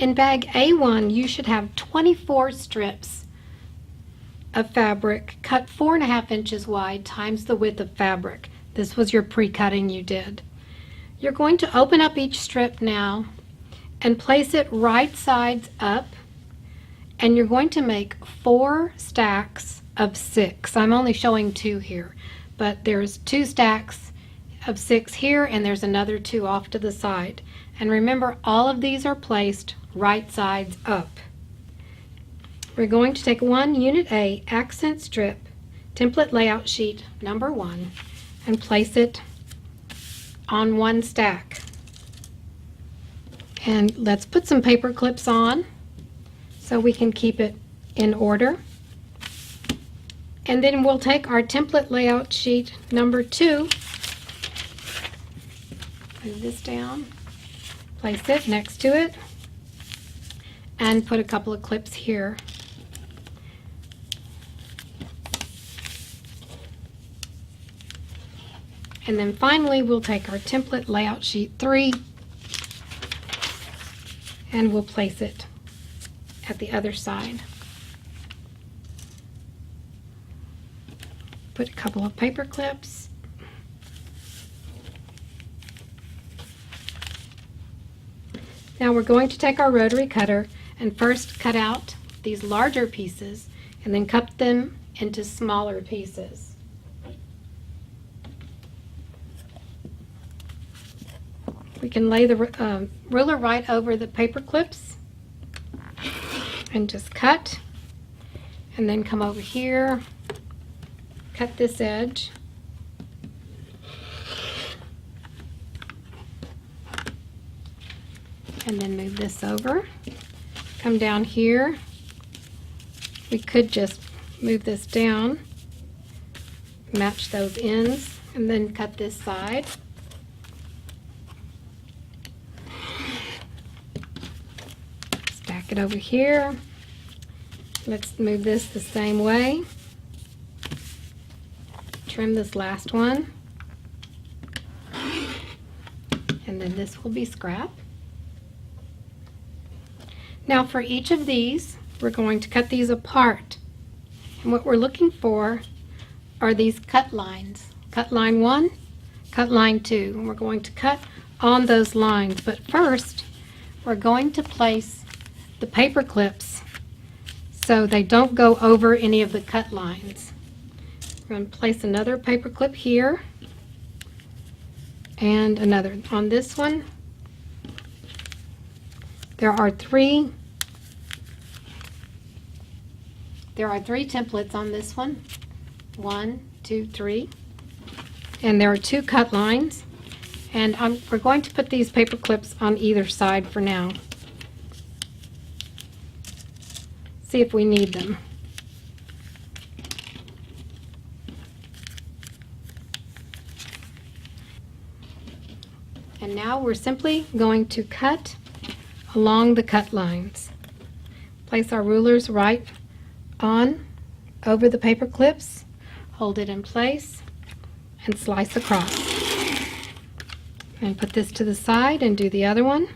In bag A1, you should have 24 strips of fabric cut 4.5 inches wide times the width of fabric. This was your pre-cutting you did. You're going to open up each strip now and place it right sides up, and you're going to make 4 stacks of 6. I'm only showing 2 here, but there's 2 stacks of 6 here, and there's another 2 off to the side. And remember, all of these are placed right sides up. We're going to take one Unit A accent strip, template layout sheet number 1, and place it on one stack. And let's put some paper clips on so we can keep it in order. And then we'll take our template layout sheet number 2, move this down, place it next to it, and put a couple of clips here. And then finally we'll take our template layout sheet 3 and we'll place it at the other side. Put a couple of paper clips. Now we're going to take our rotary cutter and first cut out these larger pieces and then cut them into smaller pieces. We can lay the ruler right over the paper clips and just cut, and then come over here, cut this edge, and then move this over, come down here. We could just move this down, match those ends, and then cut this side. Stack it over here. Let's move this the same way. Trim this last one. And then this will be scrap. Now for each of these, we're going to cut these apart. And what we're looking for are these cut lines. Cut line 1, cut line 2. And we're going to cut on those lines. But first, we're going to place the paper clips so they don't go over any of the cut lines. We're going to place another paper clip here and another on this one. There are three templates on this one. 1, 2, 3. And there are 2 cut lines. And we're going to put these paper clips on either side for now. See if we need them. And now we're simply going to cut along the cut lines. Place our rulers right on over the paper clips, hold it in place, and slice across. And put this to the side and do the other one.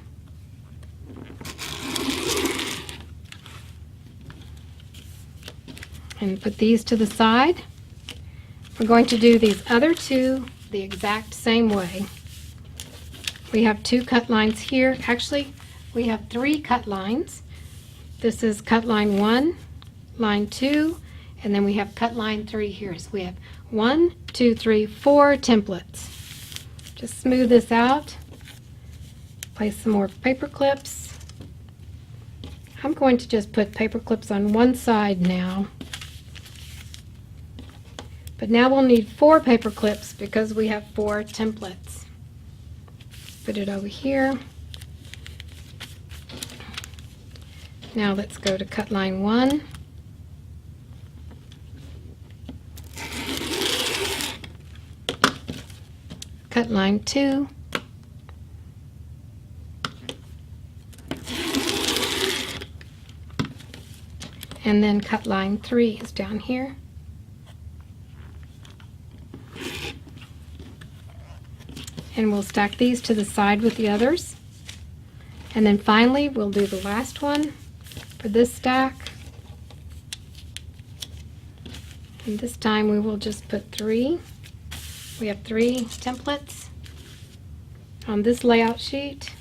And put these to the side. We're going to do these other 2 the exact same way. We have 2 cut lines here. Actually, we have 3 cut lines. This is cut line 1, line 2, and then we have cut line 3 here. So we have 1, 2, 3, 4 templates. Just smooth this out. Place some more paper clips. I'm going to just put paper clips on one side now. But now we'll need 4 paper clips because we have 4 templates. Put it over here. Now let's go to cut line 1. Cut line 2. And then cut line 3 is down here. And we'll stack these to the side with the others And then finally, we'll do the last one for this stack. And this time we will just put 3. We have 3 templates on this layout sheet.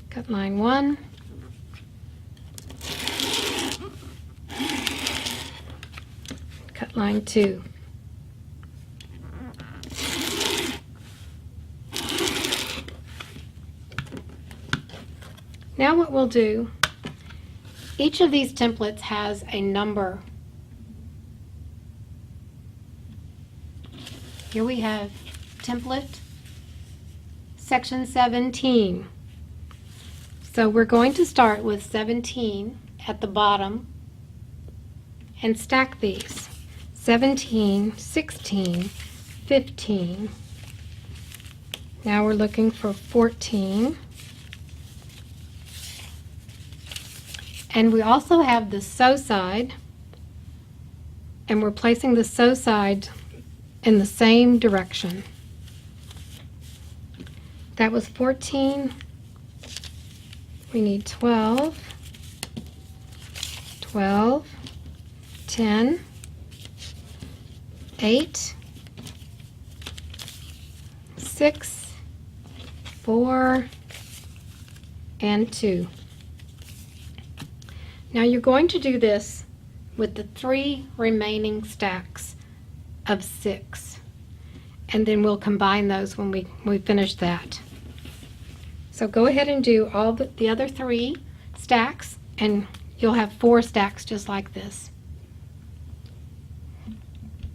Cut line 1. Cut line 2. Now what we'll do, each of these templates has a number. Here we have template section 17. So we're going to start with 17 at the bottom and stack these. 17, 16, 15. Now we're looking for 14. And we also have the sew side, and we're placing the sew side in the same direction. That was 14. We need 12, 12, 10, 8, 6, 4, and 2. Now you're going to do this with the 3 remaining stacks of 6, and then we'll combine those when we finish that. So go ahead and do all the other 3 stacks, and you'll have 4 stacks just like this.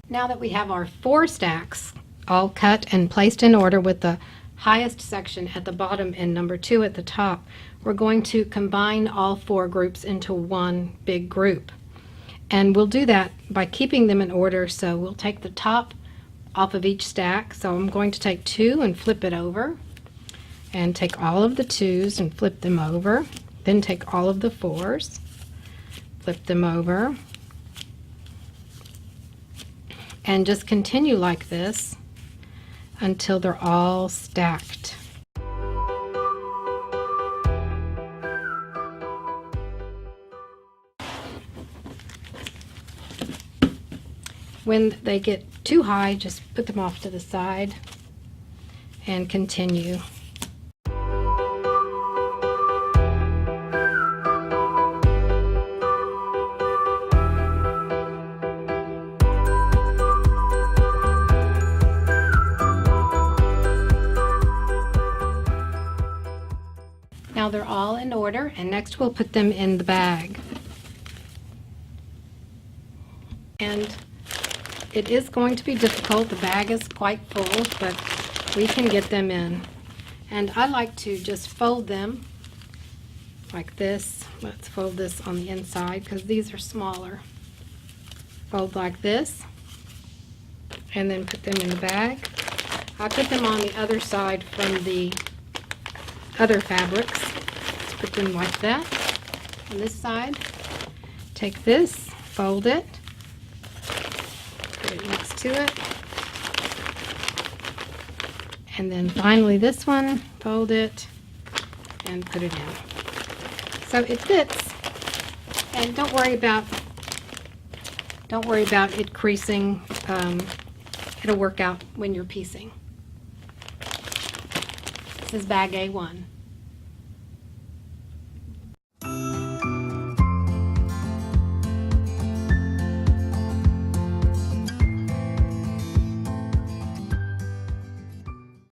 Now that we have our 4 stacks all cut and placed in order with the highest section at the bottom and number 2 at the top, we're going to combine all 4 groups into one big group. And we'll do that by keeping them in order. So we'll take the top off of each stack. So I'm going to take 2 and flip it over, and take all of the 2s and flip them over, then take all of the 4s, flip them over, and just continue like this until they're all stacked. When they get too high, just put them off to the side and continue. Now they're all in order, and next we'll put them in the bag. And it is going to be difficult. The bag is quite full, but we can get them in. And I like to just fold them like this. Let's fold this on the inside because these are smaller. Fold like this, and then put them in the bag. I put them on the other side from the other fabrics. Let's put them like that on this side. Take this, fold it, put it next to it, and then finally this one, fold it and put it in. So it fits, and don't worry about it creasing. It'll work out when you're piecing. This is bag A1.